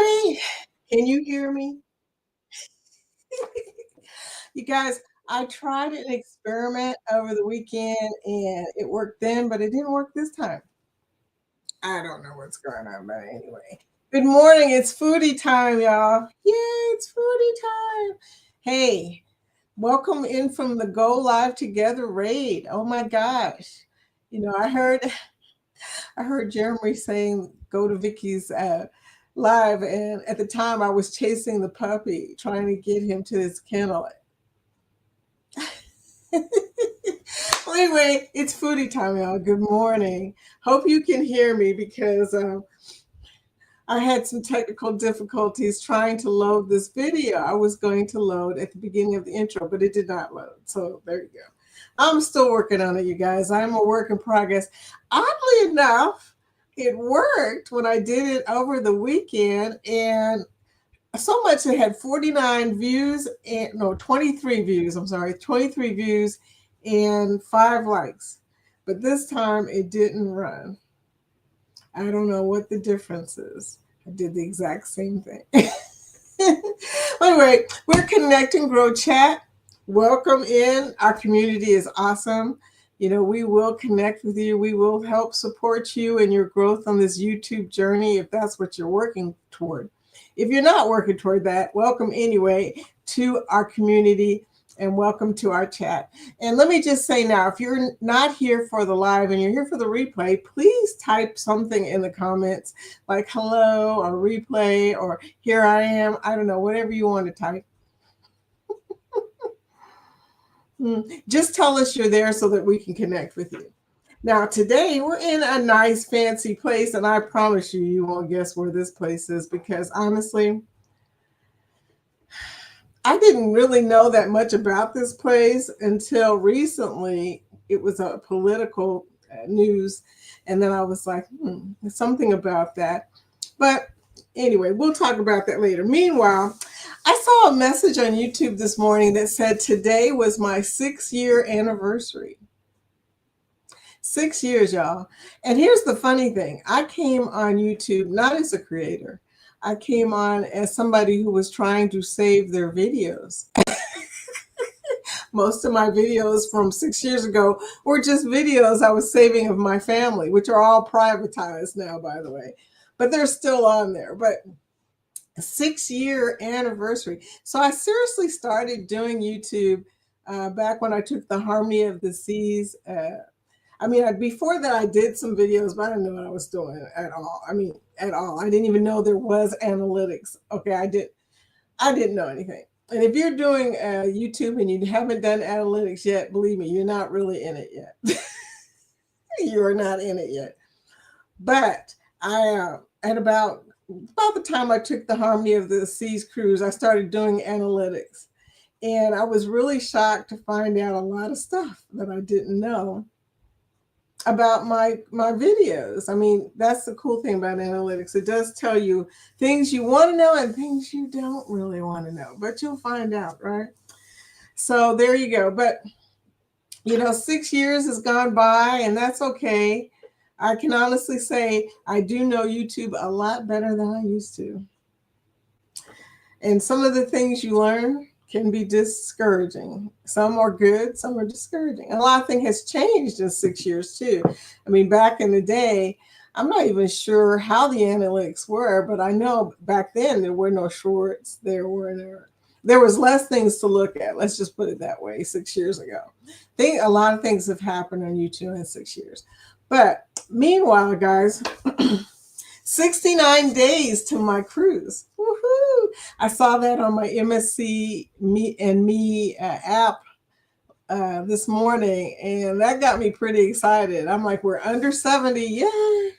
everybody. Can you hear me? You guys, I tried an experiment over the weekend and it worked then, but it didn't work this time. I don't know what's going on, but anyway. Good morning. It's foodie time, y'all. Yeah, it's foodie time. Hey, welcome in from the Go Live Together raid. Oh my gosh. I heard Jeremy saying go to Vicky's live, and at the time I was chasing the puppy, trying to get him to his kennel. Well, anyway, it's foodie time, y'all. Good morning. Hope you can hear me because I had some technical difficulties trying to load this video. I was going to load at the beginning of the intro, but it did not load. So there you go. I'm still working on it, you guys. I'm a work in progress. Oddly enough, it worked when I did it over the weekend, and so much it had 49 views and no 23 views. I'm sorry, 23 views and 5 likes. But this time it didn't run. I don't know what the difference is. I did the exact same thing. Anyway, we're Connect and Grow Chat. Welcome in. Our community is awesome. We will connect with you. We will help support you in your growth on this YouTube journey if that's what you're working toward. If you're not working toward that, welcome anyway to our community and welcome to our chat. And let me just say now, if you're not here for the live and you're here for the replay, please type something in the comments like hello or replay or here I am. I don't know, whatever you want to type. Just tell us you're there so that we can connect with you. Now, today we're in a nice fancy place, and I promise you won't guess where this place is because honestly, I didn't really know that much about this place until recently. It was a political news, and then I was like, there's something about that. But anyway, we'll talk about that later. Meanwhile, I saw a message on YouTube this morning that said today was my 6-year anniversary. 6 years, y'all. And here's the funny thing. I came on YouTube not as a creator. I came on as somebody who was trying to save their videos. Most of my videos from 6 years ago were just videos I was saving of my family, which are all privatized now, by the way. But they're still on there. But a 6-year anniversary. So I seriously started doing YouTube back when I took the Harmony of the Seas. Before that, I did some videos, but I didn't know what I was doing at all. At all. I didn't even know there was analytics. Okay, I didn't know anything. And if you're doing YouTube and you haven't done analytics yet, believe me, you're not really in it yet. You're not in it yet. But I, at about the time I took the Harmony of the Seas cruise, I started doing analytics. And I was really shocked to find out a lot of stuff that I didn't know about my videos. That's the cool thing about analytics. It does tell you things you want to know and things you don't really want to know, but you'll find out, right? So there you go. But 6 years has gone by, and that's okay. I can honestly say I do know YouTube a lot better than I used to. And some of the things you learn can be discouraging. Some are good, some are discouraging. And a lot of things has changed in 6 years too. Back in the day, I'm not even sure how the analytics were, but I know back then there were no shorts. There was less things to look at. Let's just put it that way. 6 years ago, a lot of things have happened on YouTube in 6 years. But meanwhile, guys, 69 days to my cruise. Woohoo! I saw that on my MSC Me app this morning, and that got me pretty excited. I'm like, we're under 70. Yeah,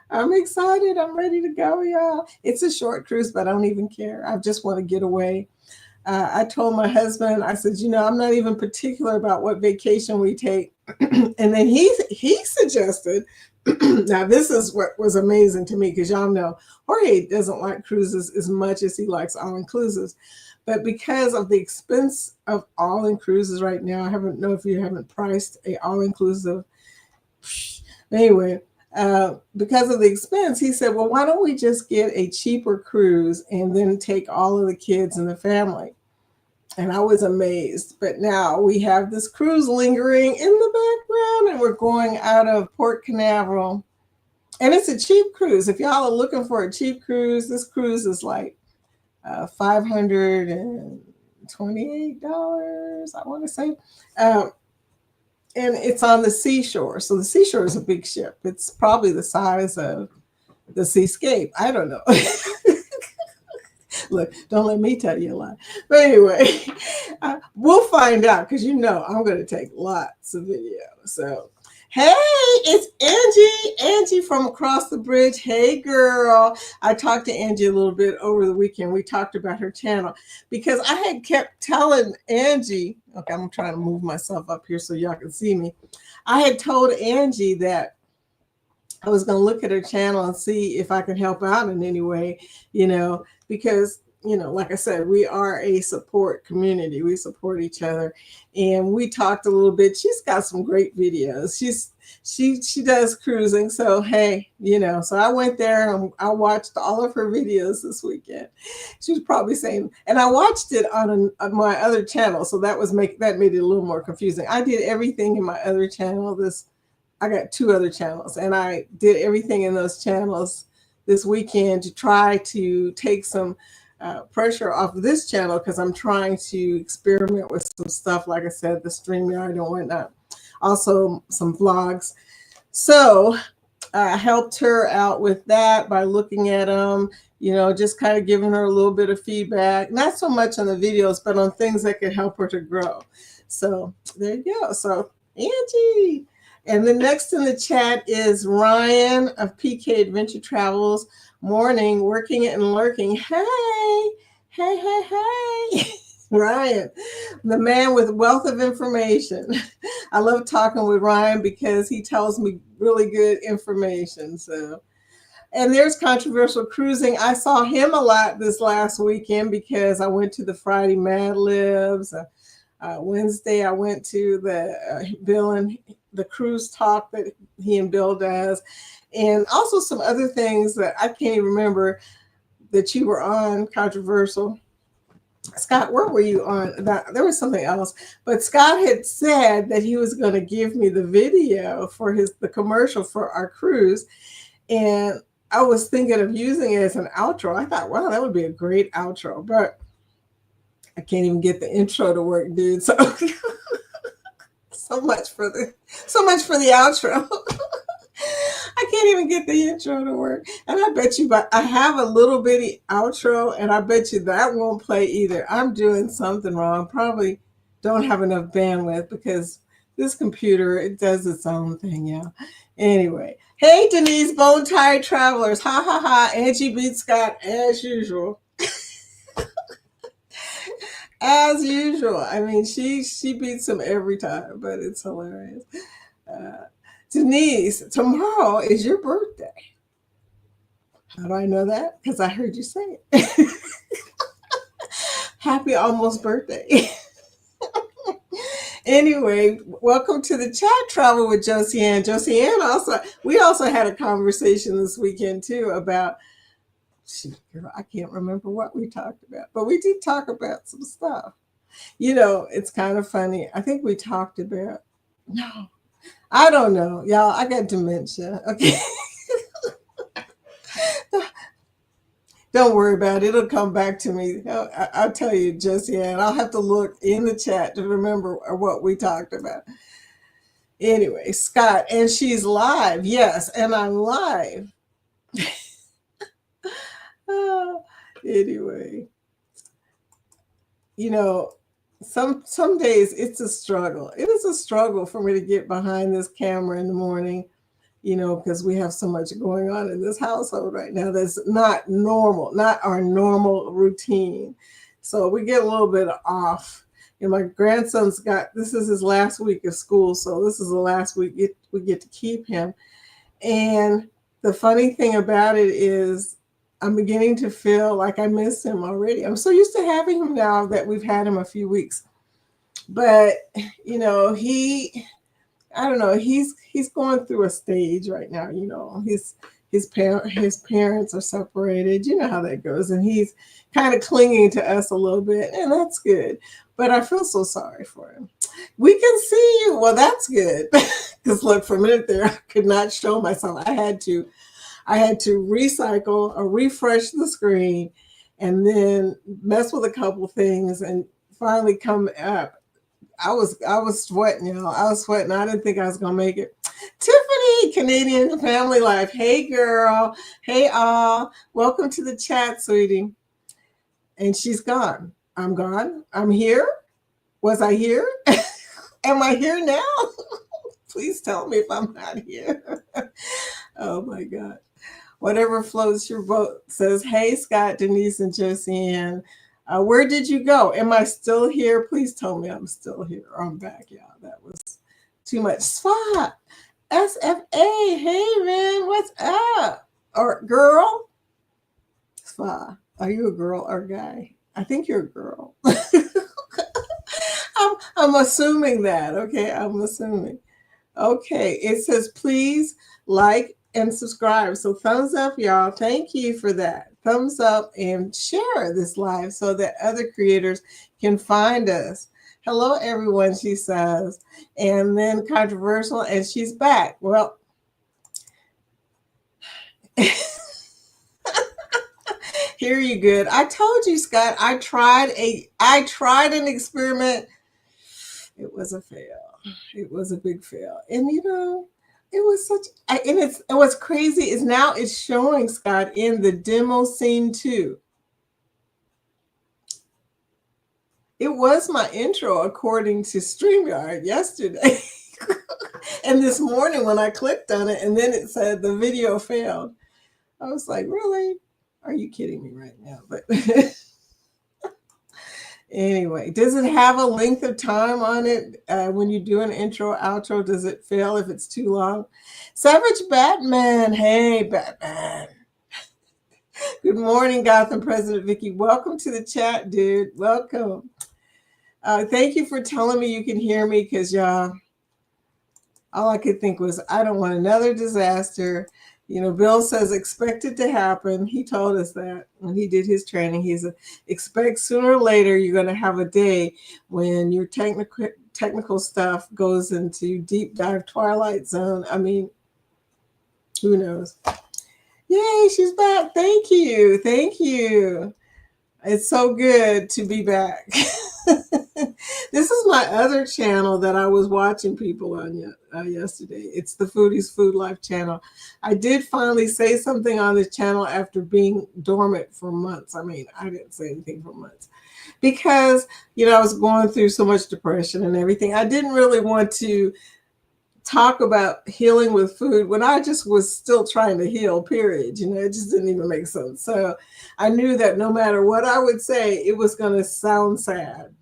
I'm excited. I'm ready to go, y'all. It's a short cruise, but I don't even care. I just want to get away. I told my husband, I said, I'm not even particular about what vacation we take. And then he suggested, now this is what was amazing to me, because y'all know Jorge doesn't like cruises as much as he likes all-inclusives. But because of the expense of all-inclusives right now, I don't know if you haven't priced a all-inclusive. Anyway, because of the expense, he said, well, why don't we just get a cheaper cruise and then take all of the kids and the family? And I was amazed. But now we have this cruise lingering in the background, and we're going out of Port Canaveral. And it's a cheap cruise. If y'all are looking for a cheap cruise, this cruise is like $528, I want to say. Um, and it's on the seashore. So the seashore is a big ship. It's probably the size of the Seascape. I don't know. Look, don't let me tell you a lie. But anyway, we'll find out because I'm going to take lots of video. So, hey, it's Angie from across the bridge. Hey, girl. I talked to Angie a little bit over the weekend. We talked about her channel because I had kept telling Angie, okay, I'm trying to move myself up here so y'all can see me. I had told Angie that I was going to look at her channel and see if I could help out in any way, because, like I said, we are a support community. We support each other. And we talked a little bit. She's got some great videos. She does cruising. So, hey, so I went there and I watched all of her videos this weekend. She was probably saying, and I watched it on my other channel. So that made it a little more confusing. I did everything in my other channel. I got 2 other channels, and I did everything in those channels this weekend to try to take some pressure off of this channel because I'm trying to experiment with some stuff, like I said, the StreamYard and whatnot. Also, some vlogs. So I helped her out with that by looking at them, just kind of giving her a little bit of feedback. Not so much on the videos, but on things that could help her to grow. So there you go. So Angie. And the next in the chat is Ryan of PK Adventure Travels. Morning, working and lurking. Hey. Ryan, the man with wealth of information. I love talking with Ryan because he tells me really good information. So, and there's Controversial Cruising. I saw him a lot this last weekend because I went to the Friday Mad Libs. Wednesday, I went to the Bill and the cruise talk that he and Bill does, and also some other things that I can't even remember that you were on. Controversial. Scott, where were you on? There was something else, but Scott had said that he was going to give me the video for the commercial for our cruise, and I was thinking of using it as an outro. I thought, wow, that would be a great outro, but I can't even get the intro to work, dude. So so much for the outro. I can't even get the intro to work. And I bet you, but I have a little bitty outro, and I bet you that won't play either. I'm doing something wrong. Probably don't have enough bandwidth because this computer, it does its own thing, yeah. Anyway, hey, Denise, Bone Tired Travelers. Ha, ha, ha. Angie beat Scott as usual. As usual. I mean, she beats him every time, but it's hilarious. Denise, tomorrow is your birthday. How do I know that? Because I heard you say it. Happy almost birthday. Anyway, welcome to the chat travel with Josiane. Josiane we also had a conversation this weekend too about, girl, I can't remember what we talked about, but we did talk about some stuff. It's kind of funny. I think we talked about, no, I don't know. Y'all, I got dementia. Okay. Don't worry about it. It'll come back to me. I'll tell you, Josiane. I'll have to look in the chat to remember what we talked about. Anyway, Scott, and she's live. Yes, and I'm live. Anyway, some days it's a struggle. It is a struggle for me to get behind this camera in the morning, because we have so much going on in this household right now that's not normal, not our normal routine. So we get a little bit off. My grandson's this is his last week of school, so this is the last week we get to keep him. And the funny thing about it is I'm beginning to feel like I miss him already. I'm so used to having him now that we've had him a few weeks. But, I don't know. He's going through a stage right now. His parents are separated. You know how that goes, and he's kind of clinging to us a little bit, and that's good. But I feel so sorry for him. We can see you. Well, that's good. Because look, for a minute there, I could not show myself. I had to recycle or refresh the screen, and then mess with a couple of things, and finally come up. I was sweating, I was sweating. I didn't think I was gonna make it. Tiffany, Canadian Family Life. Hey girl. Hey all. Welcome to the chat, sweetie. And she's gone. I'm gone. I'm here. Was I here? Am I here now? Please tell me if I'm not here. Oh my God. Whatever floats your boat says, hey, Scott, Denise, and Josiane. Where did you go? Am I still here? Please tell me I'm still here. I'm back, y'all. That was too much. Spot. SFA. Hey, man. What's up? Or girl? Spot. Are you a girl or a guy? I think you're a girl. I'm assuming that. Okay. I'm assuming. Okay. It says, please like and subscribe. So thumbs up, y'all. Thank you for that. Thumbs up and share this live so that other creators can find us. Hello, everyone, she says. And then controversial, and she's back. Well, hear you good. I told you, Scott, I tried an experiment. It was a fail. It was a big fail. And it was and what's crazy is now it's showing, Scott, in the demo scene too. It was my intro according to StreamYard yesterday. And this morning when I clicked on it and then it said the video failed, I was like, really? Are you kidding me right now? But anyway, does it have a length of time on it when you do an intro, outro? Does it fail if it's too long? Savage Batman. Hey, Batman. Good morning, Gotham President Vicky. Welcome to the chat, dude. Welcome. Thank you for telling me you can hear me because, y'all, all I could think was, I don't want another disaster. Bill says expect it to happen. He told us that when he did his training. He's expect sooner or later you're going to have a day when your technical stuff goes into deep dive Twilight Zone. I mean, who knows? Yay, she's back. Thank you. Thank you. It's so good to be back. This is my other channel that I was watching people on yesterday. It's the Foodie's Food Life channel. I did finally say something on this channel after being dormant for months. I mean, I didn't say anything for months because, I was going through so much depression and everything. I didn't really want to talk about healing with food when I just was still trying to heal, period. It just didn't even make sense. So I knew that no matter what I would say, it was going to sound sad.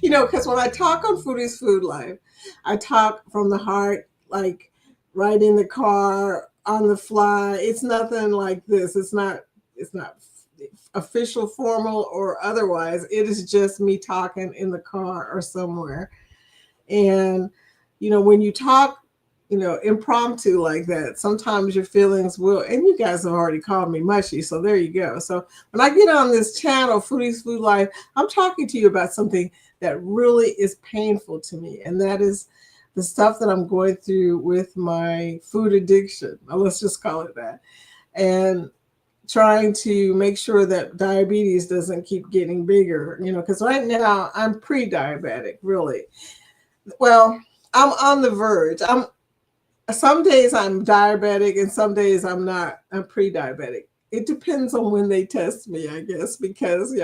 Because when I talk on Foodie's Food Life, I talk from the heart, like right in the car, on the fly. It's nothing like this. It's not official, formal, or otherwise. It is just me talking in the car or somewhere. And, when you talk, impromptu like that, sometimes your feelings will, and you guys have already called me mushy, so there you go. So when I get on this channel, Foodie's Food Life, I'm talking to you about something that really is painful to me. And that is the stuff that I'm going through with my food addiction. Let's just call it that. And trying to make sure that diabetes doesn't keep getting bigger, because right now I'm pre-diabetic, really. Well, I'm on the verge. Some days I'm diabetic and some days I'm not. I'm pre-diabetic. It depends on when they test me, I guess, because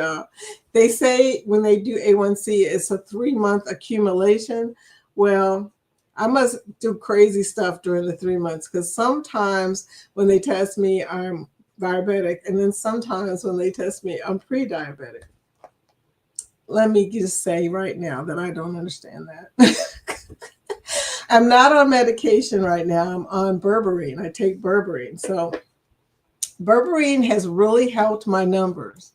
they say when they do A1C, it's a 3-month accumulation. Well, I must do crazy stuff during the 3 months because sometimes when they test me, I'm diabetic. And then sometimes when they test me, I'm pre-diabetic. Let me just say right now that I don't understand that. I'm not on medication right now. I'm on berberine. I take berberine. So berberine has really helped my numbers.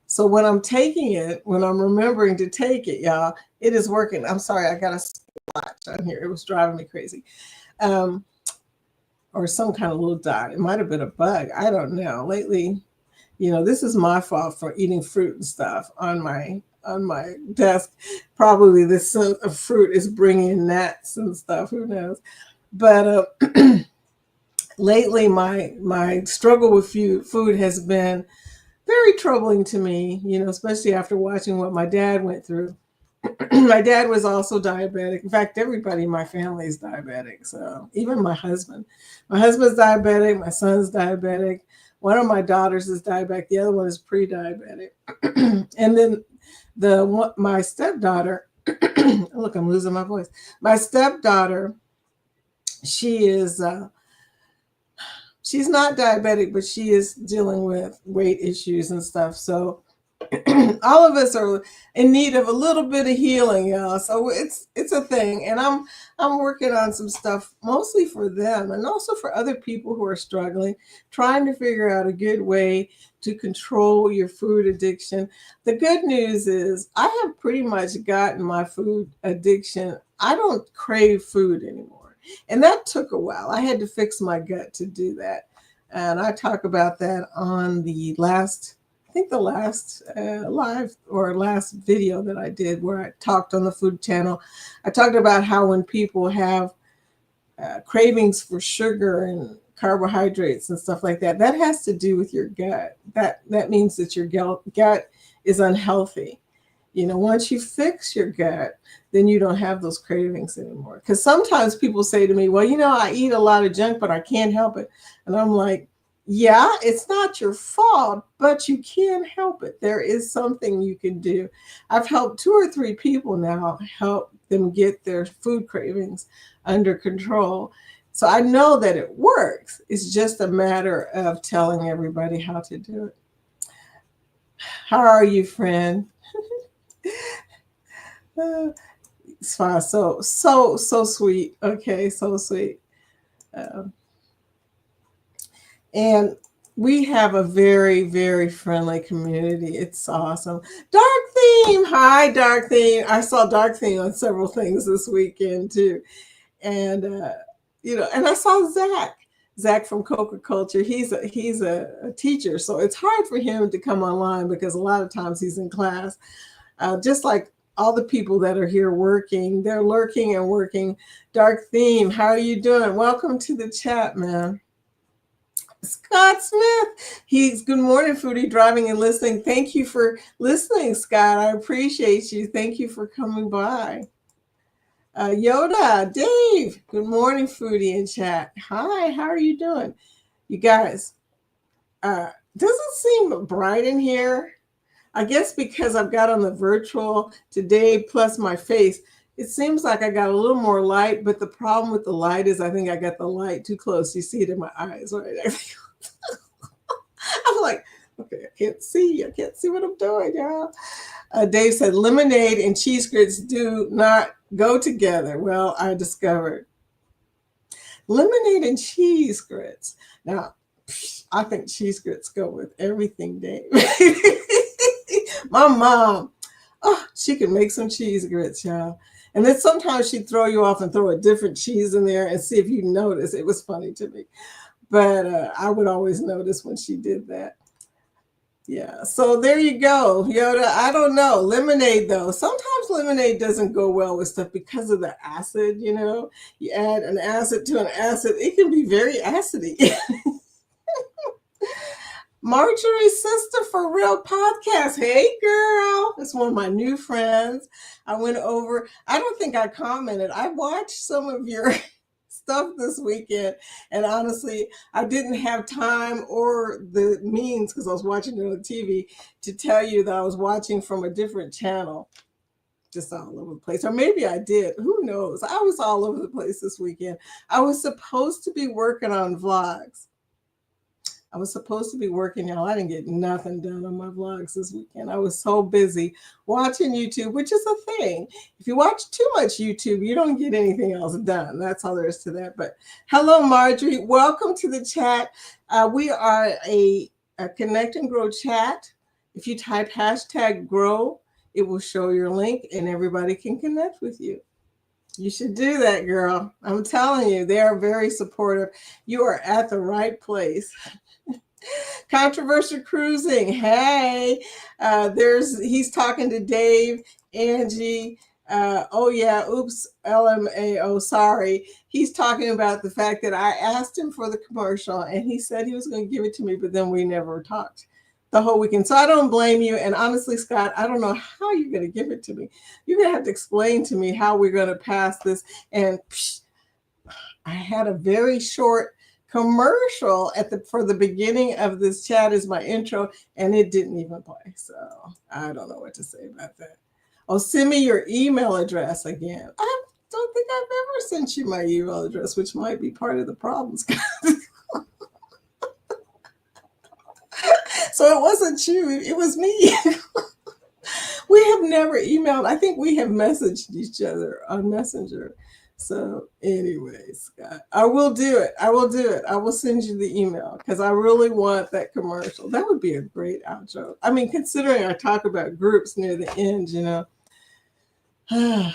So when I'm taking it, when I'm remembering to take it, y'all, it is working. I'm sorry, I got to splotch on here. It was driving me crazy. Um, or some kind of little dot. It might have been a bug. I don't know. Lately, this is my fault for eating fruit and stuff on my desk. Probably the scent of fruit is bringing gnats and stuff. Who knows? But lately, my struggle with food has been very troubling to me. Especially after watching what my dad went through. My dad was also diabetic. In fact, everybody in my family is diabetic. So even my husband. My husband's diabetic. My son's diabetic. One of my daughters is diabetic. The other one is pre-diabetic. And then my stepdaughter, look, I'm losing my voice. My stepdaughter, she is she's not diabetic, but she is dealing with weight issues and stuff. So all of us are in need of a little bit of healing, y'all. So it's a thing, and I'm working on some stuff mostly for them and also for other people who are struggling, trying to figure out a good way to control your food addiction. The good news is I have pretty much gotten my food addiction. I don't crave food anymore, and that took a while. I had to fix my gut to do that, and I talk about that on the last. I think the last live or last video that I did where I talked on the food channel, I talked about how when people have cravings for sugar and carbohydrates and stuff like that, that has to do with your gut. That means that your gut is unhealthy. Once you fix your gut, then you don't have those cravings anymore. Because sometimes people say to me, well, I eat a lot of junk, but I can't help it. And I'm like, yeah, it's not your fault, but you can help it. There is something you can do. I've helped 2 or 3 people now help them get their food cravings under control. So I know that it works. It's just a matter of telling everybody how to do it. How are you, friend? It's fine. So sweet. Okay, so sweet. And we have a very, very friendly community. It's awesome. Dark Theme. Hi, Dark Theme. I saw Dark Theme on several things this weekend too. And and I saw Zach from Coca Culture. He's a teacher, so it's hard for him to come online because a lot of times he's in class. Just like all the people that are here working, they're lurking and working. Dark Theme, how are you doing? Welcome to the chat, man. Scott Smith, he's good morning, Foodie, driving and listening. Thank you for listening, Scott. I appreciate you. Thank you for coming by. Yoda, Dave, good morning, Foodie in chat. Hi, how are you doing? You guys, does it seem bright in here? I guess because I've got on the virtual today plus my face, it seems like I got a little more light, but the problem with the light is I think I got the light too close. You see it in my eyes, right? I'm like, okay, I can't see what I'm doing, y'all. Dave said, lemonade and cheese grits do not go together. Well, I discovered lemonade and cheese grits. Now, I think cheese grits go with everything, Dave. My mom, she can make some cheese grits, y'all. And then sometimes she'd throw you off and throw a different cheese in there and see if you notice. It was funny to me. But I would always notice when she did that. Yeah, so there you go, Yoda. I don't know. Lemonade, though. Sometimes lemonade doesn't go well with stuff because of the acid, You add an acid to an acid. It can be very acidy. Marjorie's Sister for Real podcast. Hey, girl. It's one of my new friends. I went over. I don't think I commented. I watched some of your stuff this weekend, and honestly, I didn't have time or the means because I was watching it on TV to tell you that I was watching from a different channel. Just all over the place. Or maybe I did. Who knows? I was all over the place this weekend. I was supposed to be working on vlogs. I was supposed to be working, y'all. I didn't get nothing done on my vlogs this weekend. I was so busy watching YouTube, which is a thing. If you watch too much YouTube, you don't get anything else done. That's all there is to that. But hello, Marjorie. Welcome to the chat. We are a Connect and Grow chat. If you type hashtag grow, it will show your link and everybody can connect with you. You should do that, girl. I'm telling you, they are very supportive. You are at the right place. Controversial cruising. Hey, he's talking to Dave, Angie. Oh yeah, oops, LMAO. Sorry. He's talking about the fact that I asked him for the commercial and he said he was going to give it to me, but then we never talked the whole weekend. So I don't blame you. And honestly, Scott, I don't know how you're going to give it to me. You're going to have to explain to me how we're going to pass this. And I had a very short commercial for the beginning of this chat as my intro, and it didn't even play. So I don't know what to say about that. Oh, send me your email address again. I don't think I've ever sent you my email address, which might be part of the problems. So it wasn't you, it was me. We have never emailed. I think we have messaged each other on Messenger. So, anyways, Scott, I will do it. I will do it. I will send you the email because I really want that commercial. That would be a great outro. I mean, considering I talk about groups near the end, you know.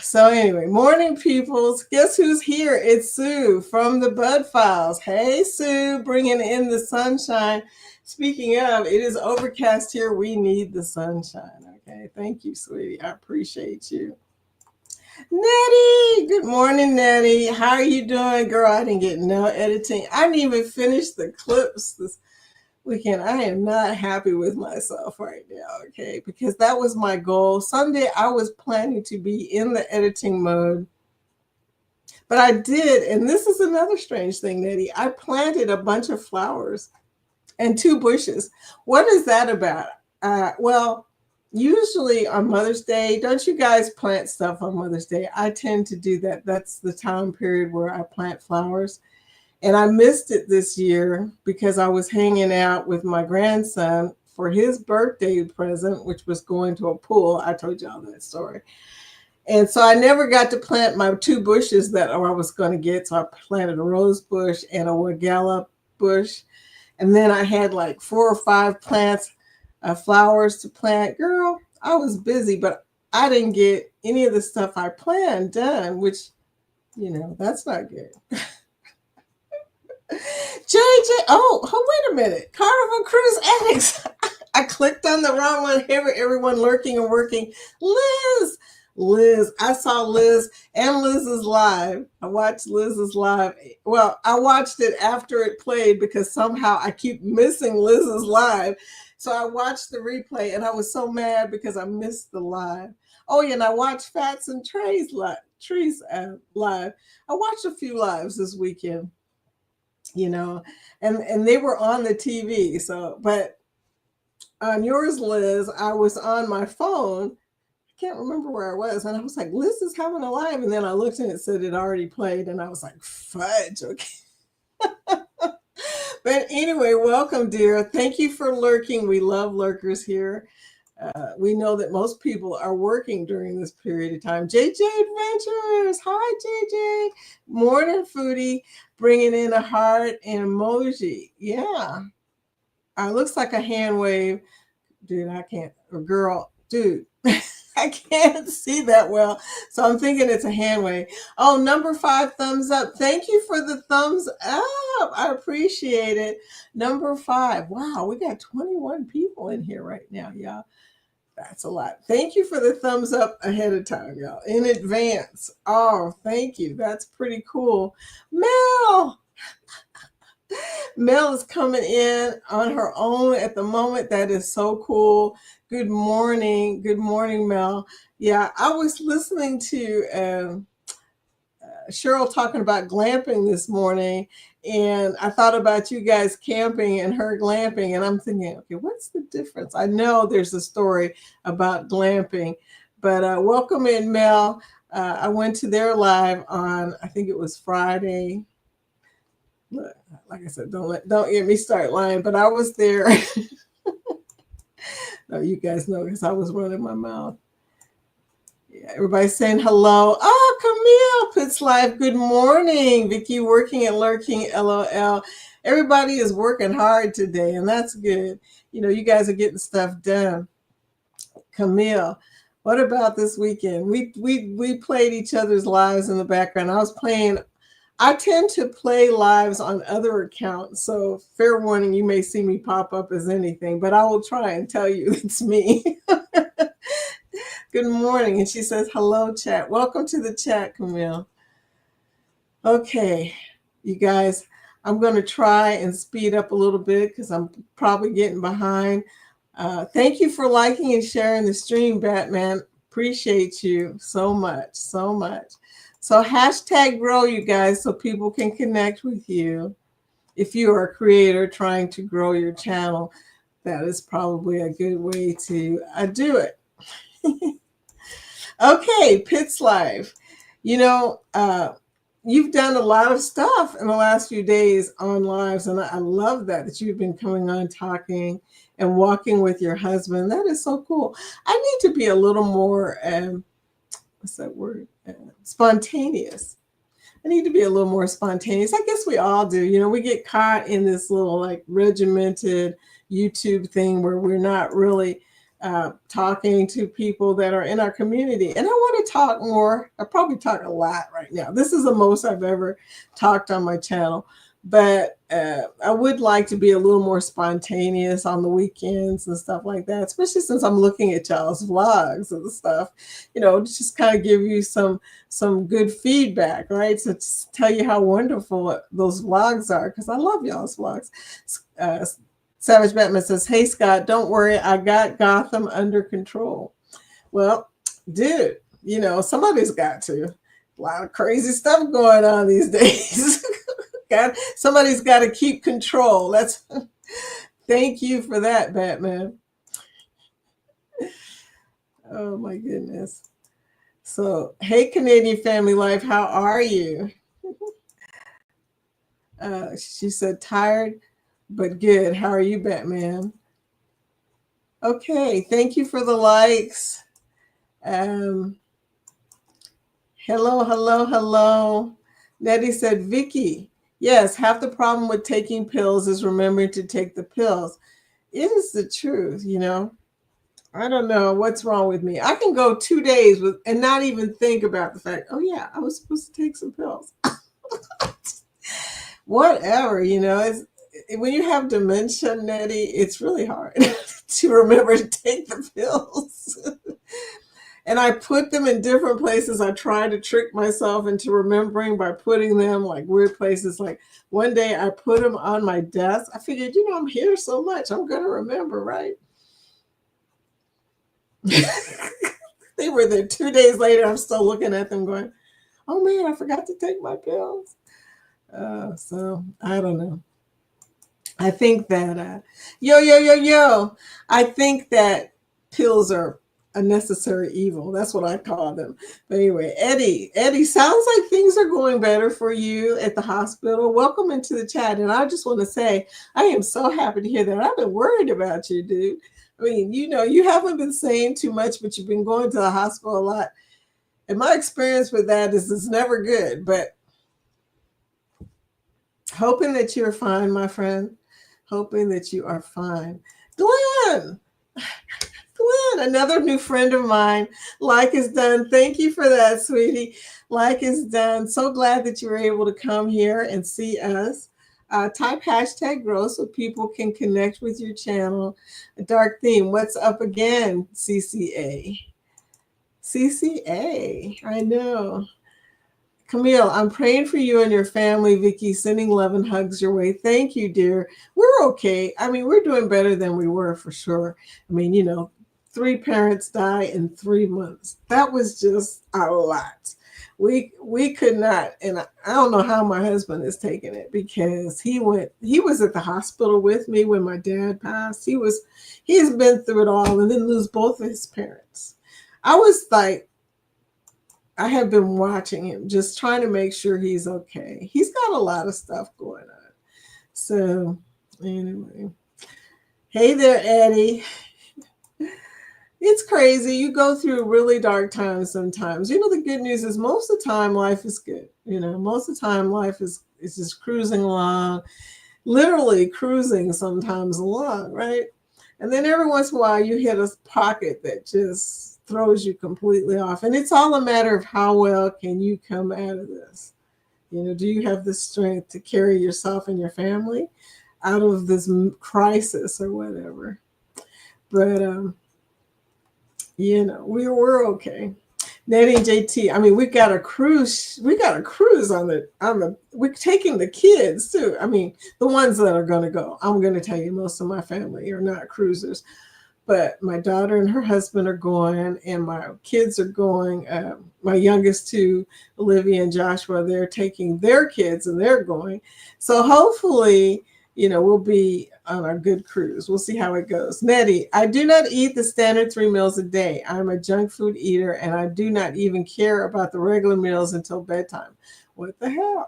So anyway, morning peoples. Guess who's here? It's Sue from the Bud Files. Hey, Sue, bringing in the sunshine. Speaking of, it is overcast here. We need the sunshine. Okay, thank you, sweetie. I appreciate you. Nettie, good morning, Nettie. How are you doing, girl? I didn't get no editing. I didn't even finish the clips this weekend. I am not happy with myself right now, okay? Because that was my goal. Sunday, I was planning to be in the editing mode, but I did. And this is another strange thing, Nettie. I planted a bunch of flowers and 2 bushes. What is that about? Well, usually on Mother's Day, don't you guys plant stuff on Mother's Day? I tend to do that. That's the time period where I plant flowers. And I missed it this year because I was hanging out with my grandson for his birthday present, which was going to a pool. I told y'all that story. And so I never got to plant my 2 bushes that I was going to get. So I planted a rose bush and a wagala bush. And then I had like 4 or 5 plants, flowers to plant. Girl, I was busy, but I didn't get any of the stuff I planned done, which, you know, that's not good. JJ, wait a minute. Carnival Cruise Addicts. I clicked on the wrong one. Here, everyone lurking and working. Liz, I saw Liz and Liz's live. I watched Liz's live. Well, I watched it after it played because somehow I keep missing Liz's live. So I watched the replay and I was so mad because I missed the live. Oh, yeah, and I watched Fats and Trey's live. I watched a few lives this weekend, you know, and they were on the TV. So, but on yours, Liz, I was on my phone. Can't remember where I was. And I was like, Liz is having a live. And then I looked and it said it already played. And I was like, fudge. Okay. But anyway, welcome, dear. Thank you for lurking. We love lurkers here. We know that most people are working during this period of time. JJ Adventures. Hi, JJ. Morning, Foodie. Bringing in a heart and emoji. Yeah. Looks like a hand wave. Dude, I can't. Or girl, dude. I can't see that well. So I'm thinking it's a hand wave. Oh, number 5, thumbs up. Thank you for the thumbs up. I appreciate it. Number 5. Wow, we got 21 people in here right now, y'all. That's a lot. Thank you for the thumbs up ahead of time, y'all, in advance. Oh, thank you. That's pretty cool. Mel. Mel is coming in on her own at the moment. That is so cool. Good morning. Good morning, Mel. Yeah, I was listening to Cheryl talking about glamping this morning, and I thought about you guys camping and her glamping, and I'm thinking, okay, what's the difference? I know there's a story about glamping, but welcome in, Mel. I went to their live on, I think it was Friday. Look, like I said, don't get me start lying, but I was there. No, you guys know because I was running my mouth. Yeah, everybody's saying hello. Oh, Camille puts live. Good morning, Vicky. Working and lurking. LOL. Everybody is working hard today, and that's good. You know, you guys are getting stuff done. Camille. What about this weekend? We played each other's lives in the background. I tend to play lives on other accounts, so fair warning, you may see me pop up as anything, but I will try and tell you it's me. Good morning. And she says, hello, chat. Welcome to the chat, Camille. Okay, you guys, I'm going to try and speed up a little bit because I'm probably getting behind. Thank you for liking and sharing the stream, Batman. Appreciate you so much, so much. So hashtag grow, you guys, so people can connect with you. If you are a creator trying to grow your channel, that is probably a good way to do it. Okay, Pitts Live. You've done a lot of stuff in the last few days on lives, and I love that you've been coming on talking and walking with your husband. That is so cool. I need to be a little more, what's that word? Spontaneous. I need to be a little more spontaneous. I guess we all do. We get caught in this little like regimented YouTube thing where we're not really talking to people that are in our community. And I want to talk more. I probably talk a lot right now. This is the most I've ever talked on my channel. But I would like to be a little more spontaneous on the weekends and stuff like that, especially since I'm looking at y'all's vlogs and stuff, just kind of give you some good feedback, right? So just tell you how wonderful those vlogs are, because I love y'all's vlogs. Savage Batman says, hey, Scott, don't worry. I got Gotham under control. Well, dude, somebody's got to. A lot of crazy stuff going on these days. Somebody's got to keep control. Thank you for that, Batman. Oh my goodness. So, hey, Canadian Family Life, how are you? She said, tired, but good. How are you, Batman? Okay, thank you for the likes. Hello, hello, hello. Nettie said, Vicky, yes, half the problem with taking pills is remembering to take the pills. It is the truth, I don't know what's wrong with me. I can go 2 days and not even think about the fact, oh yeah, I was supposed to take some pills. Whatever, when you have dementia, Nettie, it's really hard to remember to take the pills. And I put them in different places. I try to trick myself into remembering by putting them like weird places. Like one day I put them on my desk. I figured, I'm here so much, I'm going to remember, right? They were there 2 days later. I'm still looking at them going, oh man, I forgot to take my pills. So I don't know. I think that, I think that pills are a necessary evil. That's what I call them. But anyway, Eddie, sounds like things are going better for you at the hospital. Welcome into the chat. And I just want to say, I am so happy to hear that. I've been worried about you, dude. I mean, you haven't been saying too much, but you've been going to the hospital a lot. And my experience with that is it's never good, but hoping that you're fine, my friend. Hoping that you are fine. Glenn, another new friend of mine. Like is done. Thank you for that, sweetie. Like is done. So glad that you were able to come here and see us. Type hashtag grow so people can connect with your channel. A dark theme. What's up again, CCA? CCA. I know. Camille, I'm praying for you and your family. Vicky, sending love and hugs your way. Thank you, dear. We're okay. I mean, we're doing better than we were for sure. I mean, 3 parents die in 3 months. That was just a lot. We could not, and I don't know how my husband is taking it, because he was at the hospital with me when my dad passed. He's been through it all and then lose both of his parents. I was like, I have been watching him, just trying to make sure he's okay. He's got a lot of stuff going on. So anyway, hey there, Eddie. It's crazy. You go through really dark times sometimes. The good news is most of the time life is good. Most of the time life is just cruising along, literally cruising sometimes along, right? And then every once in a while, you hit a pocket that just throws you completely off. And it's all a matter of how well can you come out of this. Do you have the strength to carry yourself and your family out of this crisis or whatever? But we're okay. Nettie and JT, I mean, we got a cruise. We got a cruise on the. We're taking the kids too. I mean, the ones that are going to go. I'm going to tell you, most of my family are not cruisers, but my daughter and her husband are going, and my kids are going. My youngest two, Olivia and Joshua, they're taking their kids and they're going. So hopefully, we'll be on a good cruise. We'll see how it goes. Nettie, I do not eat the standard 3 meals a day. I'm a junk food eater, and I do not even care about the regular meals until bedtime. What the hell?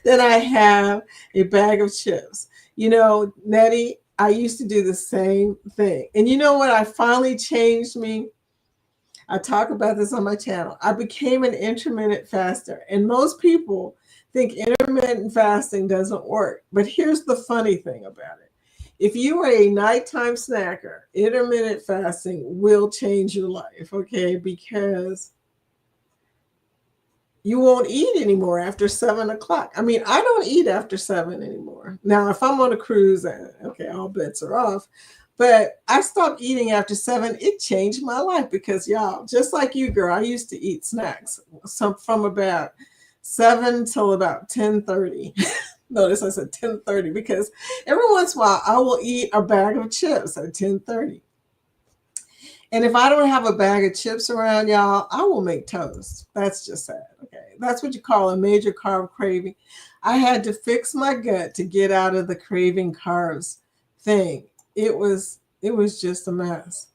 Then I have a bag of chips. Nettie, I used to do the same thing. And you know what? I finally changed me. I talk about this on my channel. I became an intermittent faster. And most people think intermittent fasting doesn't work. But here's the funny thing about it. If you are a nighttime snacker, intermittent fasting will change your life, okay? Because you won't eat anymore after 7 o'clock. I mean, I don't eat after 7 anymore. Now, if I'm on a cruise, okay, all bets are off. But I stopped eating after 7. It changed my life because, y'all, just like you, girl, I used to eat snacks from about 7 till about 10:30. Notice I said 10:30 because every once in a while I will eat a bag of chips at 10:30. And if I don't have a bag of chips around, y'all, I will make toast. That's just sad. Okay. That's what you call a major carb craving. I had to fix my gut to get out of the craving carbs thing. It was just a mess.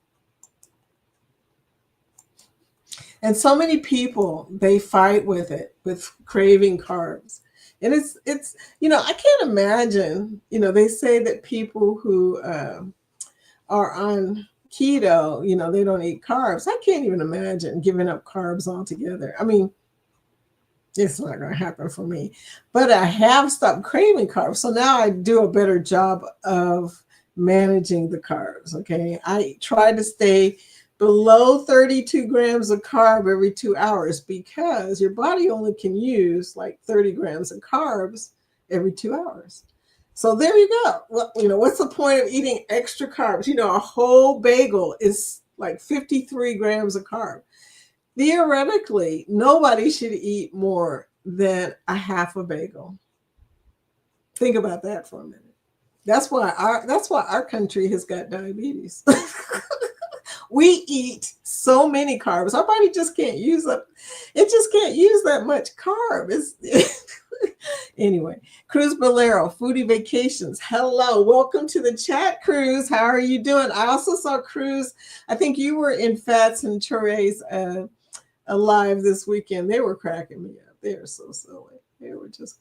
And so many people, they fight with it, with craving carbs. And it's I can't imagine, they say that people who are on keto, they don't eat carbs. I can't even imagine giving up carbs altogether. I mean, it's not going to happen for me. But I have stopped craving carbs. So now I do a better job of managing the carbs, okay? I try to stay below 32 grams of carb every 2 hours because your body only can use like 30 grams of carbs every 2 hours. So there you go. Well, what's the point of eating extra carbs? A whole bagel is like 53 grams of carb. Theoretically, nobody should eat more than a half a bagel. Think about that for a minute. That's why our country has got diabetes. We eat so many carbs. Our body just can't use up. It just can't use that much carb. Anyway, Cruz Bolero, Foodie Vacations. Hello, welcome to the chat, Cruz. How are you doing? I also saw Cruz. I think you were in Fats and Ture's live this weekend. They were cracking me up. They are so silly. They were just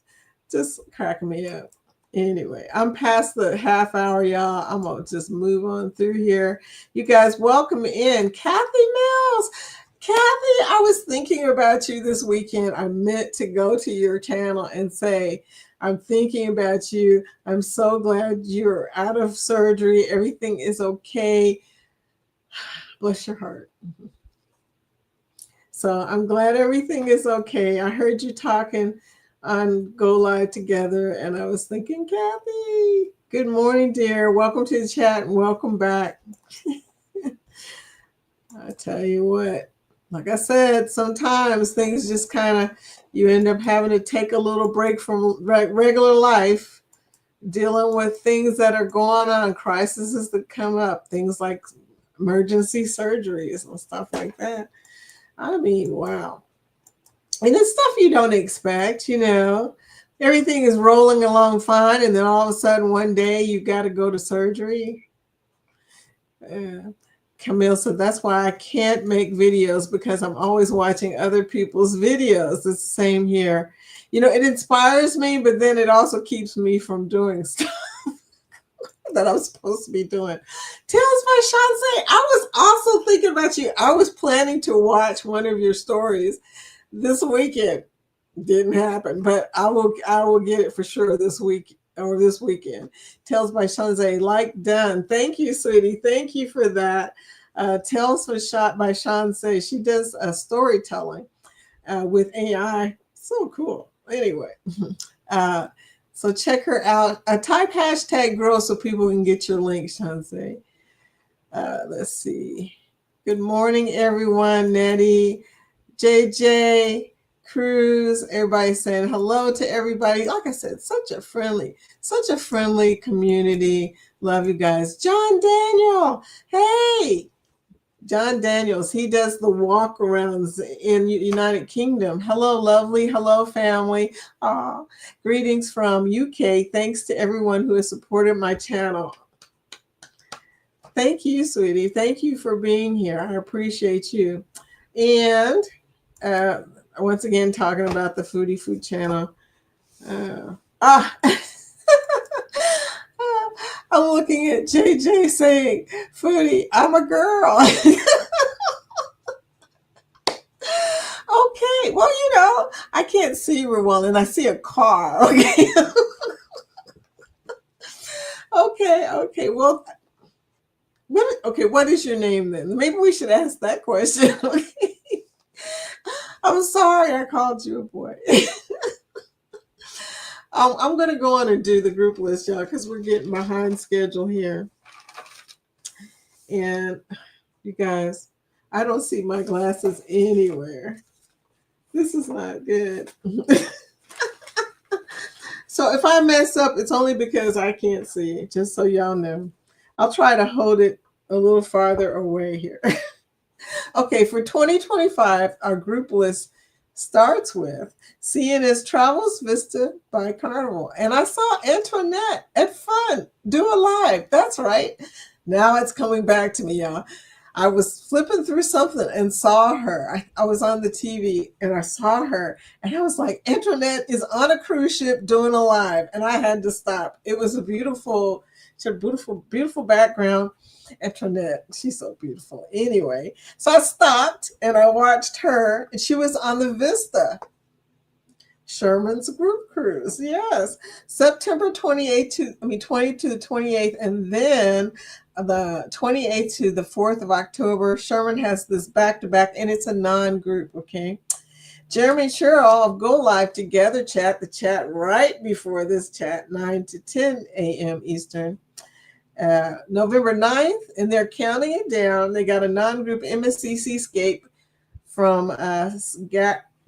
cracking me up. Anyway, I'm past the half hour, y'all. I'm going to just move on through here. You guys, welcome in. Kathy Mills. Kathy, I was thinking about you this weekend. I meant to go to your channel and say, I'm thinking about you. I'm so glad you're out of surgery. Everything is okay. Bless your heart. So I'm glad everything is okay. I heard you talking on Go Live Together, and I was thinking, Kathy, good morning, dear. Welcome to the chat and welcome back. I tell you what, like I said, sometimes things just kind of, you end up having to take a little break from regular life, dealing with things that are going on, crises that come up, things like emergency surgeries and stuff like that. I mean, wow. And it's stuff you don't expect, Everything is rolling along fine, and then all of a sudden one day you got to go to surgery. Camille said, that's why I can't make videos because I'm always watching other people's videos. It's the same here. It inspires me, but then it also keeps me from doing stuff that I'm supposed to be doing. Tales by Shanse, I was also thinking about you. I was planning to watch one of your stories this weekend. Didn't happen, but I will get it for sure this week or this weekend. Tales by Shanze, like done. Thank you, sweetie. Thank you for that. Tales was shot by Shanze. She does storytelling with AI. So cool. Anyway, so check her out. Type hashtag girl so people can get your link, Shanze. Let's see. Good morning, everyone. Nettie, JJ, Cruz, everybody saying hello to everybody. Like I said, such a friendly community. Love you guys. John Daniel, hey, John Daniels, he does the walk arounds in United Kingdom. Hello, lovely. Hello, family. Greetings from UK. Thanks to everyone who has supported my channel. Thank you, sweetie. Thank you for being here. I appreciate you. And once again, talking about the Foodie Food channel. I'm looking at JJ saying, Foodie, I'm a girl. Okay, well, I can't see real well, and I see a car. Okay. Okay. Well, what is your name then? Maybe we should ask that question. Okay. I'm sorry I called you a boy. I'm going to go on and do the group list, y'all, because we're getting behind schedule here. And you guys, I don't see my glasses anywhere. This is not good. So if I mess up, it's only because I can't see it, just so y'all know. I'll try to hold it a little farther away here. Okay, for 2025, our group list starts with CNS Travels Vista by Carnival. And I saw Antoinette at Fun do a live. That's right. Now it's coming back to me, y'all. I was flipping through something and saw her. I was on the TV and I saw her and I was like, Antoinette is on a cruise ship doing a live. And I had to stop. It was she had a beautiful background. Antoinette, she's so beautiful. Anyway, so I stopped and I watched her, and she was on the Vista, Sherman's group cruise. Yes, September 20 to the 28th, and then the 28th to the 4th of October. Sherman has this back-to-back, and it's a non-group. Okay. Jeremy Sherrill of Go Live Together Chat, the chat right before this chat, 9 to 10 a.m. Eastern. November 9th, and they're counting it down. They got a non-group MSC Seascape from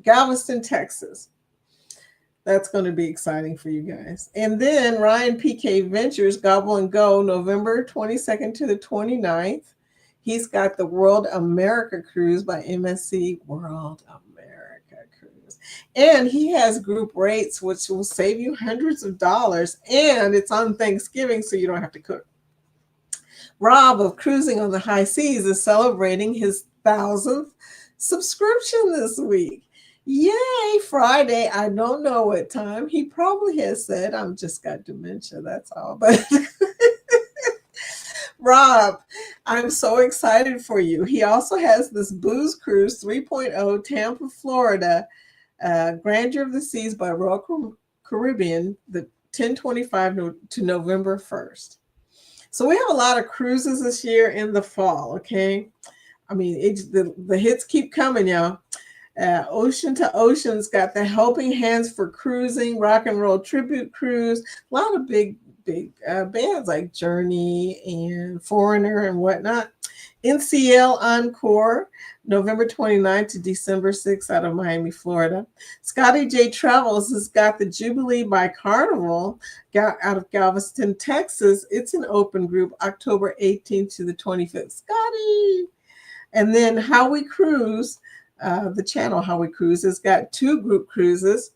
Galveston, Texas. That's going to be exciting for you guys. And then Ryan PK Ventures Gobble and Go, November 22nd to the 29th. He's got the World America Cruise by MSC World America Cruise. And he has group rates, which will save you hundreds of dollars. And it's on Thanksgiving, so you don't have to cook. Rob of Cruising on the High Seas is celebrating his 1,000th subscription this week. Yay, Friday. I don't know what time. He probably has said, I'm just got dementia, that's all. But Rob, I'm so excited for you. He also has this Booze Cruise 3.0 Tampa, Florida, Grandeur of the Seas by Royal Caribbean, the 10/25 to November 1st. So we have a lot of cruises this year in the fall, okay? I mean, the hits keep coming, y'all. Ocean to Ocean's got the Helping Hands for Cruising, Rock and Roll Tribute Cruise, a lot of big bands like Journey and Foreigner and whatnot. NCL Encore, November 29th to December 6th out of Miami, Florida. Scotty J Travels has got the Jubilee by Carnival out of Galveston, Texas. It's an open group, October 18th to the 25th. Scotty! And then How We Cruise, the channel How We Cruise, has got 2 group cruises.